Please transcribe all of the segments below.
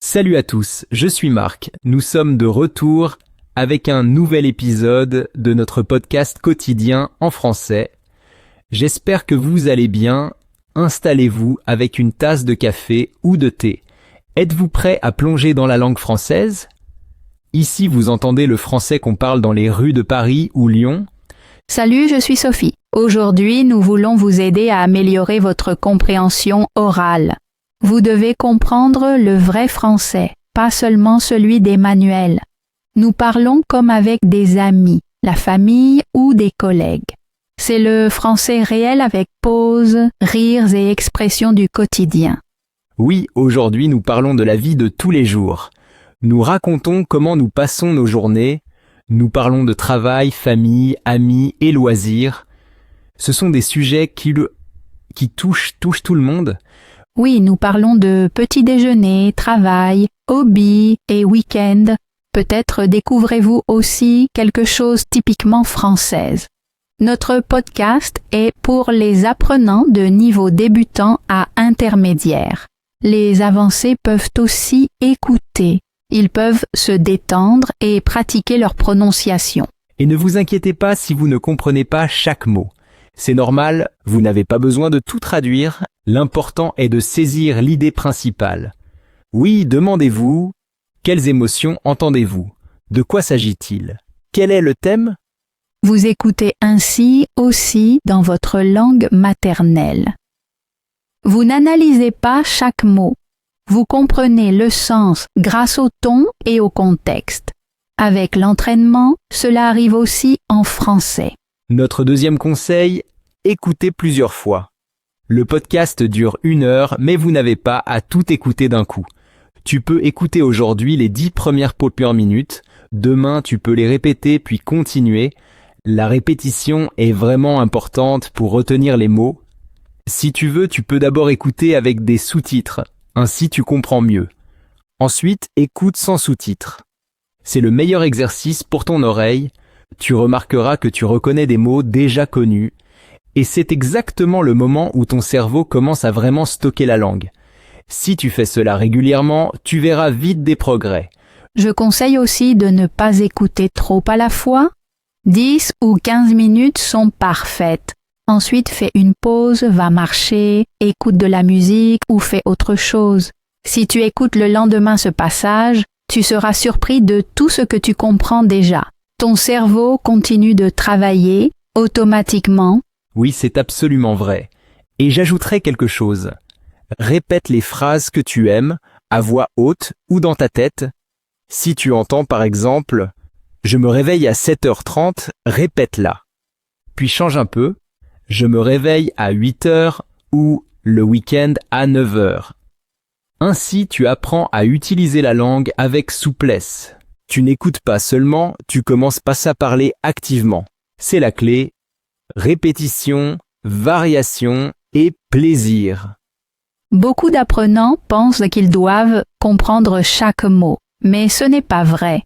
Salut à tous, je suis Marc. Nous sommes de retour avec un nouvel épisode de notre podcast quotidien en français. J'espère que vous allez bien. Installez-vous avec une tasse de café ou de thé. Êtes-vous prêt à plonger dans la langue française? Ici, vous entendez le français qu'on parle dans les rues de Paris ou Lyon. Salut, je suis Sophie. Aujourd'hui, nous voulons vous aider à améliorer votre compréhension orale. Vous devez comprendre le vrai français, pas seulement celui des manuels. Nous parlons comme avec des amis, la famille ou des collègues. C'est le français réel avec pauses, rires et expressions du quotidien. Oui, aujourd'hui nous parlons de la vie de tous les jours. Nous racontons comment nous passons nos journées. Nous parlons de travail, famille, amis et loisirs. Ce sont des sujets qui touchent tout le monde. Oui, nous parlons de petit déjeuner, travail, hobby et week-end. Peut-être découvrez-vous aussi quelque chose typiquement française. Notre podcast est pour les apprenants de niveau débutant à intermédiaire. Les avancés peuvent aussi écouter. Ils peuvent se détendre et pratiquer leur prononciation. Et ne vous inquiétez pas si vous ne comprenez pas chaque mot. C'est normal, vous n'avez pas besoin de tout traduire. L'important est de saisir l'idée principale. Oui, demandez-vous, quelles émotions entendez-vous? De quoi s'agit-il? Quel est le thème? Vous écoutez ainsi aussi dans votre langue maternelle. Vous n'analysez pas chaque mot. Vous comprenez le sens grâce au ton et au contexte. Avec l'entraînement, cela arrive aussi en français. Notre deuxième conseil, écoutez plusieurs fois. Le podcast dure 1 heure, mais vous n'avez pas à tout écouter d'un coup. Tu peux écouter aujourd'hui les 10 premières minutes. Demain, tu peux les répéter puis continuer. La répétition est vraiment importante pour retenir les mots. Si tu veux, tu peux d'abord écouter avec des sous-titres. Ainsi, tu comprends mieux. Ensuite, écoute sans sous-titres. C'est le meilleur exercice pour ton oreille. Tu remarqueras que tu reconnais des mots déjà connus. Et c'est exactement le moment où ton cerveau commence à vraiment stocker la langue. Si tu fais cela régulièrement, tu verras vite des progrès. Je conseille aussi de ne pas écouter trop à la fois. 10 ou 15 minutes sont parfaites. Ensuite, fais une pause, va marcher, écoute de la musique ou fais autre chose. Si tu écoutes le lendemain ce passage, tu seras surpris de tout ce que tu comprends déjà. Ton cerveau continue de travailler automatiquement. Oui, c'est absolument vrai. Et j'ajouterai quelque chose. Répète les phrases que tu aimes, à voix haute ou dans ta tête. Si tu entends par exemple « Je me réveille à 7h30 », répète-la. Puis change un peu. « Je me réveille à 8h » ou « le week-end à 9h ». Ainsi, tu apprends à utiliser la langue avec souplesse. Tu n'écoutes pas seulement, tu commences à parler activement. C'est la clé. Répétition, variation et plaisir. Beaucoup d'apprenants pensent qu'ils doivent comprendre chaque mot, mais ce n'est pas vrai.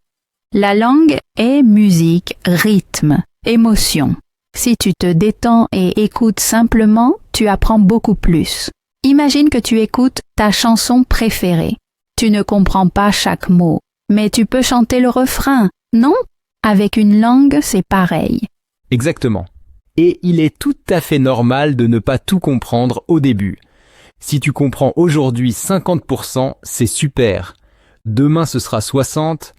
La langue est musique, rythme, émotion. Si tu te détends et écoutes simplement, tu apprends beaucoup plus. Imagine que tu écoutes ta chanson préférée. Tu ne comprends pas chaque mot, mais tu peux chanter le refrain, non? Avec une langue, c'est pareil. Exactement. Et il est tout à fait normal de ne pas tout comprendre au début. Si tu comprends aujourd'hui 50%, c'est super. Demain ce sera 60,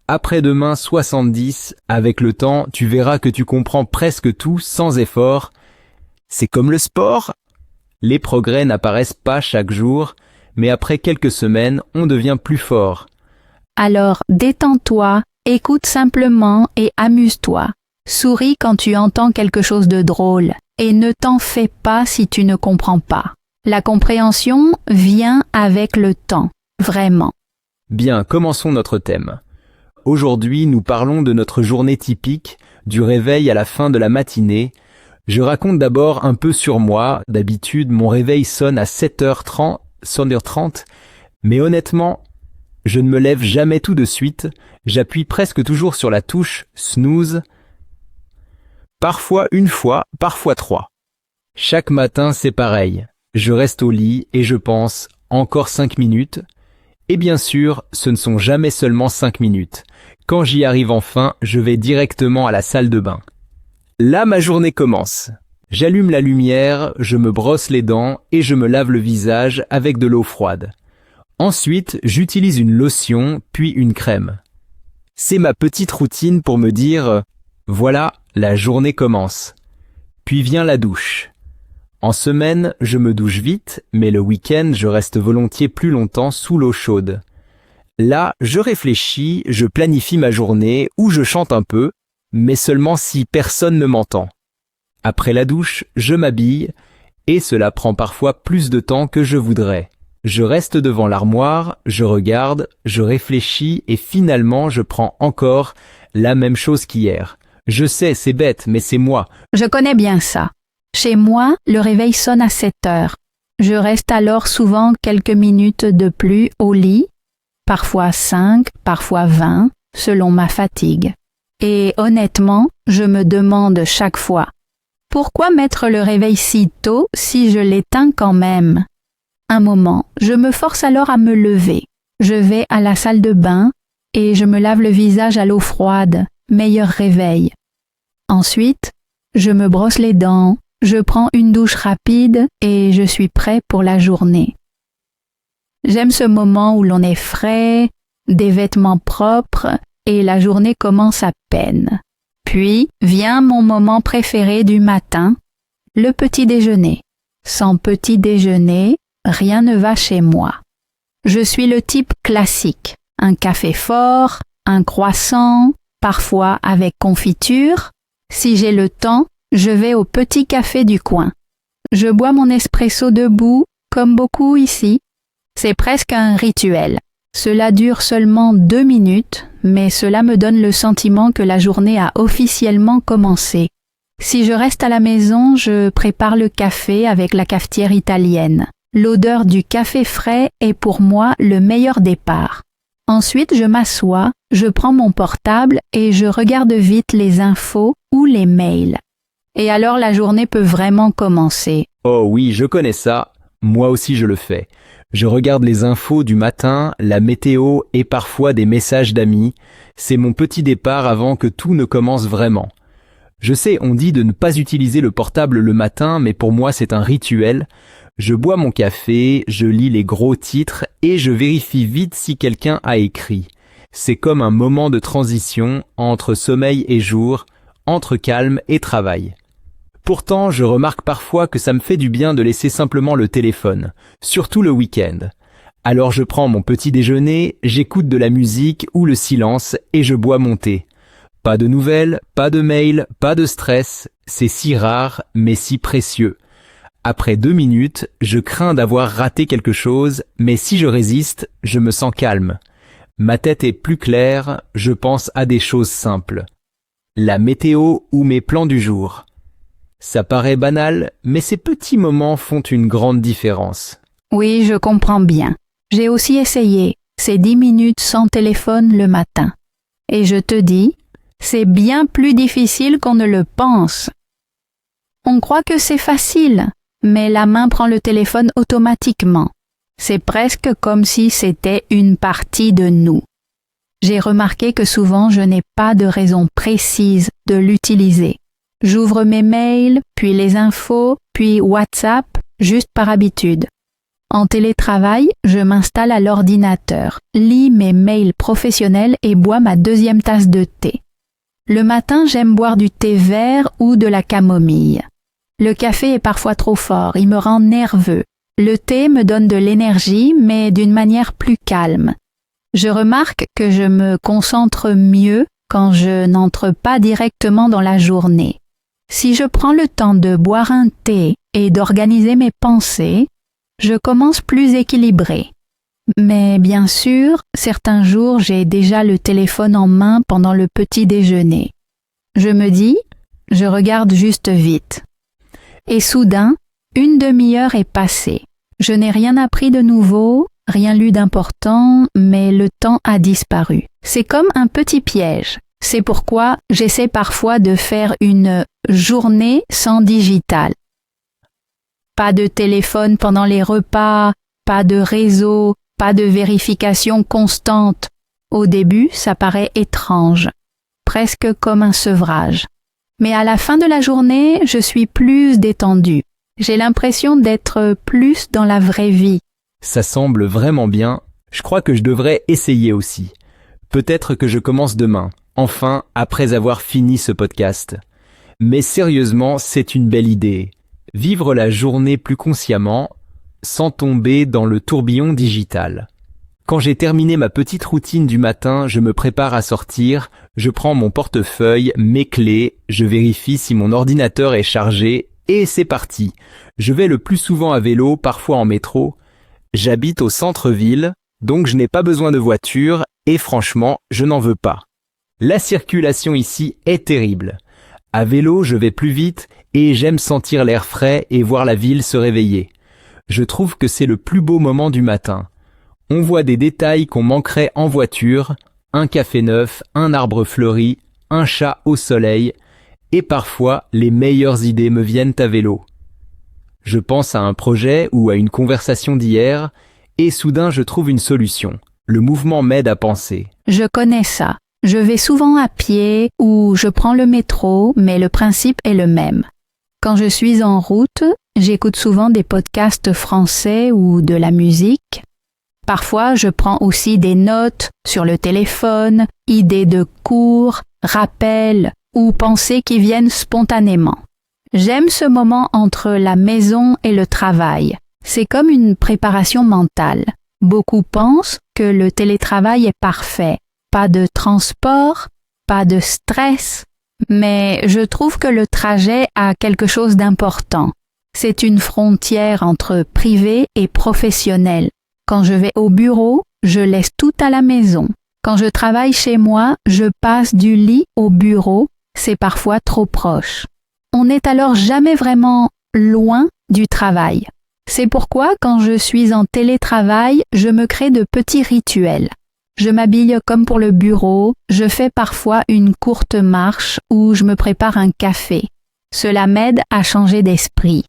après-demain 70. Avec le temps, tu verras que tu comprends presque tout sans effort. C'est comme le sport. Les progrès n'apparaissent pas chaque jour, mais après quelques semaines, on devient plus fort. Alors, détends-toi, écoute simplement et amuse-toi. Souris quand tu entends quelque chose de drôle et ne t'en fais pas si tu ne comprends pas. La compréhension vient avec le temps, vraiment. Bien, commençons notre thème. Aujourd'hui, nous parlons de notre journée typique, du réveil à la fin de la matinée. Je raconte d'abord un peu sur moi. D'habitude, mon réveil sonne à 7h30, mais honnêtement, je ne me lève jamais tout de suite. J'appuie presque toujours sur la touche snooze. Parfois 1 fois, parfois 3. Chaque matin, c'est pareil. Je reste au lit et je pense, encore 5 minutes. Et bien sûr, ce ne sont jamais seulement 5 minutes. Quand j'y arrive enfin, je vais directement à la salle de bain. Là, ma journée commence. J'allume la lumière, je me brosse les dents et je me lave le visage avec de l'eau froide. Ensuite, j'utilise une lotion, puis une crème. C'est ma petite routine pour me dire « Voilà, la journée commence ». Puis vient la douche. En semaine, je me douche vite, mais le week-end, je reste volontiers plus longtemps sous l'eau chaude. Là, je réfléchis, je planifie ma journée ou je chante un peu, mais seulement si personne ne m'entend. Après la douche, je m'habille et cela prend parfois plus de temps que je voudrais. Je reste devant l'armoire, je regarde, je réfléchis et finalement je prends encore la même chose qu'hier. Je sais, c'est bête, mais c'est moi. Je connais bien ça. Chez moi, le réveil sonne à 7 heures. Je reste alors souvent quelques minutes de plus au lit, parfois 5, parfois 20, selon ma fatigue. Et honnêtement, je me demande chaque fois, pourquoi mettre le réveil si tôt si je l'éteins quand même? Un moment, je me force alors à me lever. Je vais à la salle de bain et je me lave le visage à l'eau froide, meilleur réveil. Ensuite, je me brosse les dents, je prends une douche rapide et je suis prêt pour la journée. J'aime ce moment où l'on est frais, des vêtements propres et la journée commence à peine. Puis vient mon moment préféré du matin, le petit déjeuner. Sans petit déjeuner, rien ne va chez moi. Je suis le type classique, un café fort, un croissant, parfois avec confiture. Si j'ai le temps, je vais au petit café du coin. Je bois mon espresso debout, comme beaucoup ici. C'est presque un rituel. Cela dure seulement 2 minutes, mais cela me donne le sentiment que la journée a officiellement commencé. Si je reste à la maison, je prépare le café avec la cafetière italienne. L'odeur du café frais est pour moi le meilleur départ. Ensuite, je m'assois, je prends mon portable et je regarde vite les infos ou les mails. Et alors la journée peut vraiment commencer. Oh oui, je connais ça. Moi aussi je le fais. Je regarde les infos du matin, la météo et parfois des messages d'amis. C'est mon petit départ avant que tout ne commence vraiment. Je sais, on dit de ne pas utiliser le portable le matin, mais pour moi c'est un rituel. Je bois mon café, je lis les gros titres et je vérifie vite si quelqu'un a écrit. C'est comme un moment de transition entre sommeil et jour, entre calme et travail. Pourtant, je remarque parfois que ça me fait du bien de laisser simplement le téléphone, surtout le week-end. Alors je prends mon petit déjeuner, j'écoute de la musique ou le silence et je bois mon thé. Pas de nouvelles, pas de mails, pas de stress, c'est si rare mais si précieux. Après 2 minutes, je crains d'avoir raté quelque chose, mais si je résiste, je me sens calme. Ma tête est plus claire, je pense à des choses simples. La météo ou mes plans du jour. Ça paraît banal, mais ces petits moments font une grande différence. Oui, je comprends bien. J'ai aussi essayé ces 10 minutes sans téléphone le matin. Et je te dis, c'est bien plus difficile qu'on ne le pense. On croit que c'est facile, mais la main prend le téléphone automatiquement. C'est presque comme si c'était une partie de nous. J'ai remarqué que souvent je n'ai pas de raison précise de l'utiliser. J'ouvre mes mails, puis les infos, puis WhatsApp, juste par habitude. En télétravail, je m'installe à l'ordinateur, lis mes mails professionnels et bois ma 2e tasse de thé. Le matin, j'aime boire du thé vert ou de la camomille. Le café est parfois trop fort, il me rend nerveux. Le thé me donne de l'énergie, mais d'une manière plus calme. Je remarque que je me concentre mieux quand je n'entre pas directement dans la journée. Si je prends le temps de boire un thé et d'organiser mes pensées, je commence plus équilibrée. Mais bien sûr, certains jours, j'ai déjà le téléphone en main pendant le petit déjeuner. Je me dis, je regarde juste vite. Et soudain, 1 demi-heure est passée. Je n'ai rien appris de nouveau, rien lu d'important, mais le temps a disparu. C'est comme un petit piège. C'est pourquoi j'essaie parfois de faire une journée sans digital. Pas de téléphone pendant les repas, pas de réseau, Pas de vérification constante. Au début, ça paraît étrange, presque comme un sevrage. Mais à la fin de la journée, je suis plus détendue. J'ai l'impression d'être plus dans la vraie vie. Ça semble vraiment bien. Je crois que je devrais essayer aussi. Peut-être que je commence demain, enfin, après avoir fini ce podcast. Mais sérieusement, c'est une belle idée. Vivre la journée plus consciemment, sans tomber dans le tourbillon digital. Quand j'ai terminé ma petite routine du matin, je me prépare à sortir, je prends mon portefeuille, mes clés, je vérifie si mon ordinateur est chargé, et c'est parti. Je vais le plus souvent à vélo, parfois en métro. J'habite au centre-ville, donc je n'ai pas besoin de voiture, et franchement, je n'en veux pas. La circulation ici est terrible. À vélo, je vais plus vite, et j'aime sentir l'air frais et voir la ville se réveiller. Je trouve que c'est le plus beau moment du matin. On voit des détails qu'on manquerait en voiture, un café neuf, un arbre fleuri, un chat au soleil, et parfois les meilleures idées me viennent à vélo. Je pense à un projet ou à une conversation d'hier, et soudain je trouve une solution. Le mouvement m'aide à penser. Je connais ça. Je vais souvent à pied ou je prends le métro, mais le principe est le même. Quand je suis en route, j'écoute souvent des podcasts français ou de la musique. Parfois, je prends aussi des notes sur le téléphone, idées de cours, rappels ou pensées qui viennent spontanément. J'aime ce moment entre la maison et le travail. C'est comme une préparation mentale. Beaucoup pensent que le télétravail est parfait. Pas de transport, pas de stress. Mais je trouve que le trajet a quelque chose d'important. C'est une frontière entre privé et professionnel. Quand je vais au bureau, je laisse tout à la maison. Quand je travaille chez moi, je passe du lit au bureau, c'est parfois trop proche. On n'est alors jamais vraiment loin du travail. C'est pourquoi quand je suis en télétravail, je me crée de petits rituels. Je m'habille comme pour le bureau, je fais parfois une courte marche ou je me prépare un café. Cela m'aide à changer d'esprit.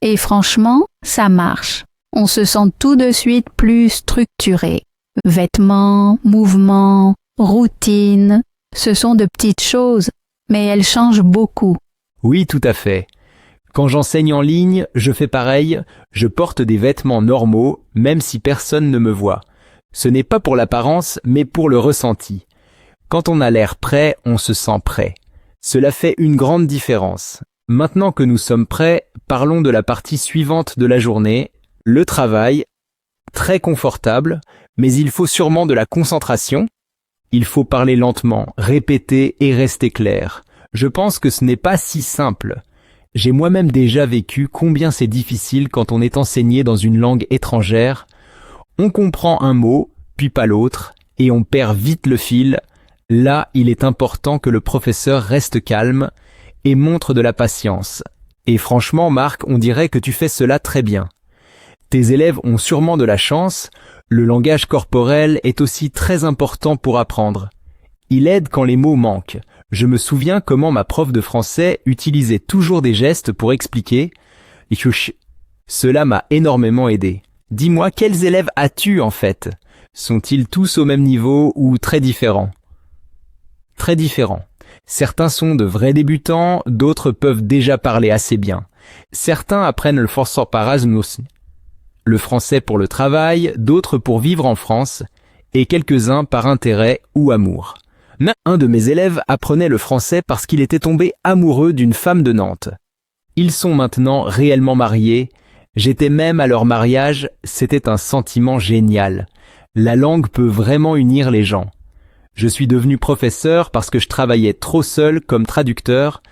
Et franchement, ça marche. On se sent tout de suite plus structuré. Vêtements, mouvements, routine, ce sont de petites choses, mais elles changent beaucoup. Oui, tout à fait. Quand j'enseigne en ligne, je fais pareil, je porte des vêtements normaux, même si personne ne me voit. Ce n'est pas pour l'apparence, mais pour le ressenti. Quand on a l'air prêt, on se sent prêt. Cela fait une grande différence. Maintenant que nous sommes prêts, parlons de la partie suivante de la journée, le travail. Très confortable, mais il faut sûrement de la concentration. Il faut parler lentement, répéter et rester clair. Je pense que ce n'est pas si simple. J'ai moi-même déjà vécu combien c'est difficile quand on est enseigné dans une langue étrangère. On comprend un mot, puis pas l'autre, et on perd vite le fil. Là, il est important que le professeur reste calme et montre de la patience. Et franchement, Marc, on dirait que tu fais cela très bien. Tes élèves ont sûrement de la chance. Le langage corporel est aussi très important pour apprendre. Il aide quand les mots manquent. Je me souviens comment ma prof de français utilisait toujours des gestes pour expliquer. Cela m'a énormément aidé. Dis-moi, quels élèves as-tu en fait? Sont-ils tous au même niveau ou très différents? Très différents. Certains sont de vrais débutants, d'autres peuvent déjà parler assez bien. Certains apprennent le français pour le travail, d'autres pour vivre en France, et quelques-uns par intérêt ou amour. Un de mes élèves apprenait le français parce qu'il était tombé amoureux d'une femme de Nantes. Ils sont maintenant réellement mariés. J'étais même à leur mariage, c'était un sentiment génial. La langue peut vraiment unir les gens. Je suis devenu professeur parce que je travaillais trop seul comme traducteur.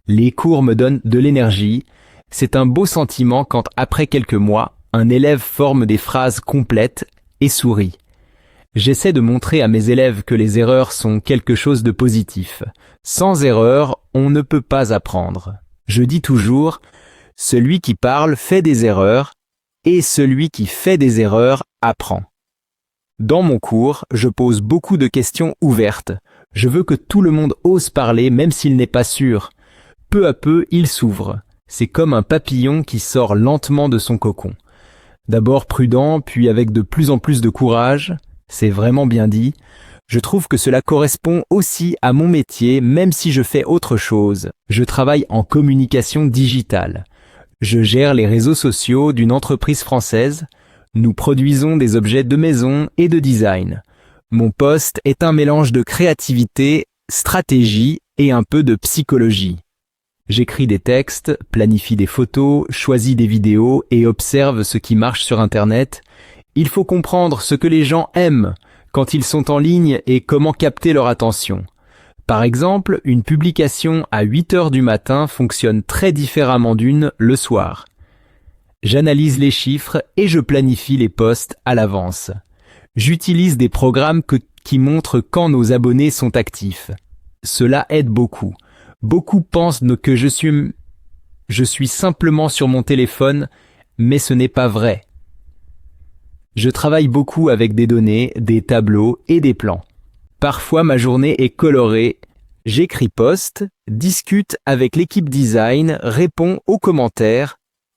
Les cours me donnent de l'énergie. C'est un beau sentiment quand, après quelques mois, un élève forme des phrases complètes et sourit. J'essaie de montrer à mes élèves que les erreurs sont quelque chose de positif. Sans erreur, on ne peut pas apprendre. Je dis toujours, celui qui parle fait des erreurs, et celui qui fait des erreurs apprend. Dans mon cours, je pose beaucoup de questions ouvertes. Je veux que tout le monde ose parler même s'il n'est pas sûr. Peu à peu, il s'ouvre. C'est comme un papillon qui sort lentement de son cocon. D'abord prudent, puis avec de plus en plus de courage, c'est vraiment bien dit. Je trouve que cela correspond aussi à mon métier, même si je fais autre chose. Je travaille en communication digitale. Je gère les réseaux sociaux d'une entreprise française. Nous produisons des objets de maison et de design. Mon poste est un mélange de créativité, stratégie et un peu de psychologie. J'écris des textes, planifie des photos, choisis des vidéos et observe ce qui marche sur Internet. Il faut comprendre ce que les gens aiment quand ils sont en ligne et comment capter leur attention. Par exemple, une publication à 8 heures du matin fonctionne très différemment d'une le soir. J'analyse les chiffres et je planifie les posts à l'avance. J'utilise des programmes qui montrent quand nos abonnés sont actifs. Cela aide beaucoup. Beaucoup pensent que je suis simplement sur mon téléphone, mais ce n'est pas vrai. Je travaille beaucoup avec des données, des tableaux et des plans. Parfois ma journée est colorée. J'écris post, discute avec l'équipe design, réponds aux commentaires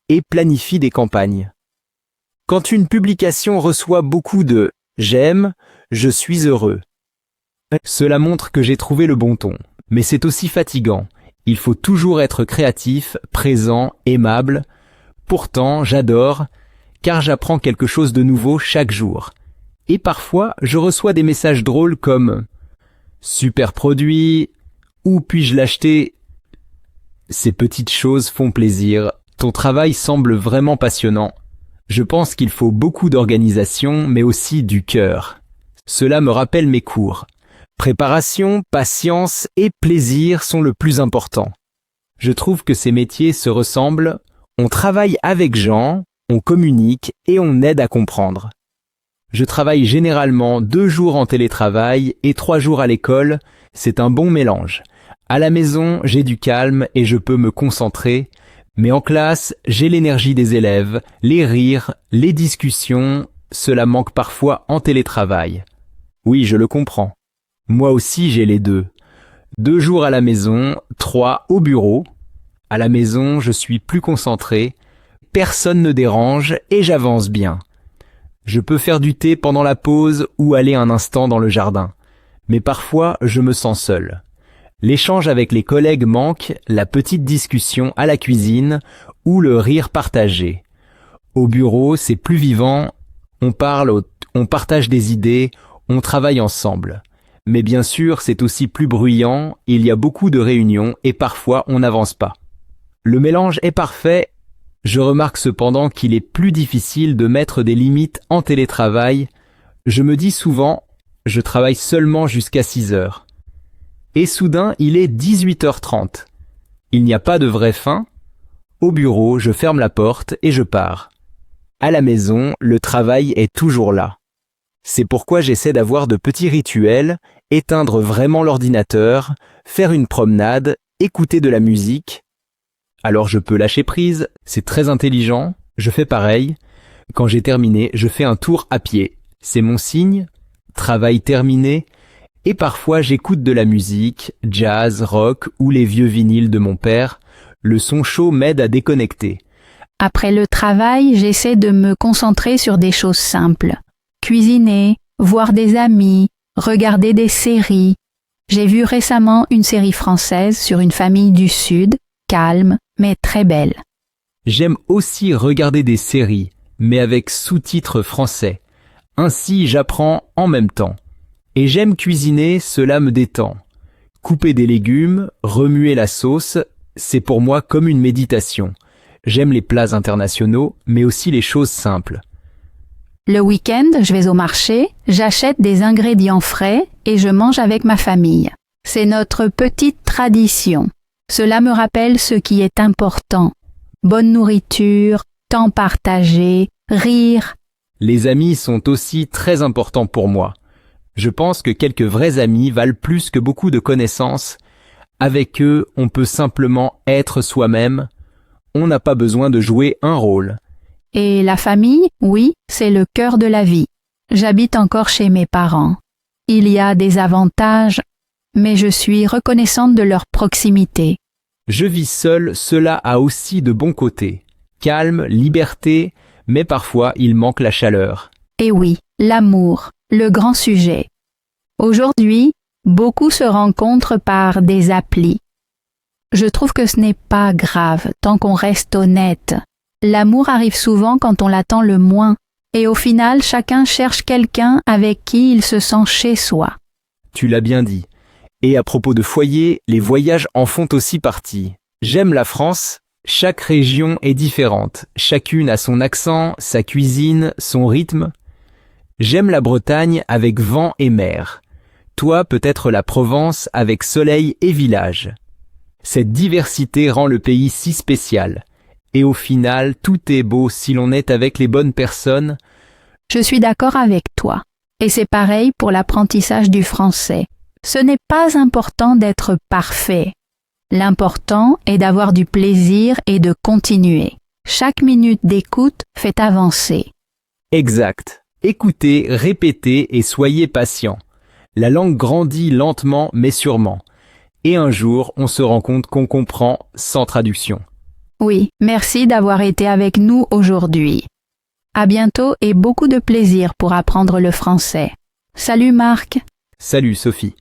et planifie des campagnes. Quand une publication reçoit beaucoup de « j'aime », je suis heureux. Cela montre que j'ai trouvé le bon ton. Mais c'est aussi fatigant. Il faut toujours être créatif, présent, aimable. Pourtant, j'adore, car j'apprends quelque chose de nouveau chaque jour. Et parfois, je reçois des messages drôles comme « super produit » ou « puis-je l'acheter ?» Ces petites choses font plaisir. Ton travail semble vraiment passionnant. Je pense qu'il faut beaucoup d'organisation, mais aussi du cœur. Cela me rappelle mes cours. Préparation, patience et plaisir sont le plus important. Je trouve que ces métiers se ressemblent, on travaille avec gens, on communique et on aide à comprendre. Je travaille généralement 2 jours en télétravail et 3 jours à l'école, c'est un bon mélange. À la maison, j'ai du calme et je peux me concentrer, mais en classe, j'ai l'énergie des élèves, les rires, les discussions, cela manque parfois en télétravail. Oui, je le comprends. Moi aussi, j'ai les deux. 2 jours à la maison, 3 au bureau. À la maison, je suis plus concentré, personne ne dérange et j'avance bien. Je peux faire du thé pendant la pause ou aller un instant dans le jardin. Mais parfois, je me sens seul. L'échange avec les collègues manque, la petite discussion à la cuisine ou le rire partagé. Au bureau, c'est plus vivant, on parle, on partage des idées, on travaille ensemble. Mais bien sûr, c'est aussi plus bruyant, il y a beaucoup de réunions et parfois on n'avance pas. Le mélange est parfait, je remarque cependant qu'il est plus difficile de mettre des limites en télétravail. Je me dis souvent, je travaille seulement jusqu'à 6 heures. Et soudain, il est 18h30. Il n'y a pas de vraie fin. Au bureau, je ferme la porte et je pars. À la maison, le travail est toujours là. C'est pourquoi j'essaie d'avoir de petits rituels, éteindre vraiment l'ordinateur, faire une promenade, écouter de la musique. Alors je peux lâcher prise, c'est très intelligent, je fais pareil. Quand j'ai terminé, je fais un tour à pied. C'est mon signe, travail terminé, et parfois j'écoute de la musique, jazz, rock ou les vieux vinyles de mon père. Le son chaud m'aide à déconnecter. Après le travail, j'essaie de me concentrer sur des choses simples. Cuisiner, voir des amis, regarder des séries. J'ai vu récemment une série française sur une famille du Sud, calme, mais très belle. J'aime aussi regarder des séries, mais avec sous-titres français. Ainsi, j'apprends en même temps. Et j'aime cuisiner, cela me détend. Couper des légumes, remuer la sauce, c'est pour moi comme une méditation. J'aime les plats internationaux, mais aussi les choses simples. Le week-end, je vais au marché, j'achète des ingrédients frais et je mange avec ma famille. C'est notre petite tradition. Cela me rappelle ce qui est important. Bonne nourriture, temps partagé, rire. Les amis sont aussi très importants pour moi. Je pense que quelques vrais amis valent plus que beaucoup de connaissances. Avec eux, on peut simplement être soi-même. On n'a pas besoin de jouer un rôle. Et la famille, oui, c'est le cœur de la vie. J'habite encore chez mes parents. Il y a des avantages, mais je suis reconnaissante de leur proximité. Je vis seul, cela a aussi de bons côtés. Calme, liberté, mais parfois il manque la chaleur. Et oui, l'amour, le grand sujet. Aujourd'hui, beaucoup se rencontrent par des applis. Je trouve que ce n'est pas grave tant qu'on reste honnête. L'amour arrive souvent quand on l'attend le moins, et au final, chacun cherche quelqu'un avec qui il se sent chez soi. Tu l'as bien dit. Et à propos de foyer, les voyages en font aussi partie. J'aime la France. Chaque région est différente. Chacune a son accent, sa cuisine, son rythme. J'aime la Bretagne avec vent et mer. Toi, peut-être la Provence avec soleil et village. Cette diversité rend le pays si spécial. Et au final, tout est beau si l'on est avec les bonnes personnes. Je suis d'accord avec toi. Et c'est pareil pour l'apprentissage du français. Ce n'est pas important d'être parfait. L'important est d'avoir du plaisir et de continuer. Chaque minute d'écoute fait avancer. Exact. Écoutez, répétez et soyez patient. La langue grandit lentement mais sûrement. Et un jour, on se rend compte qu'on comprend sans traduction. Oui, merci d'avoir été avec nous aujourd'hui. À bientôt et beaucoup de plaisir pour apprendre le français. Salut Marc. Salut Sophie.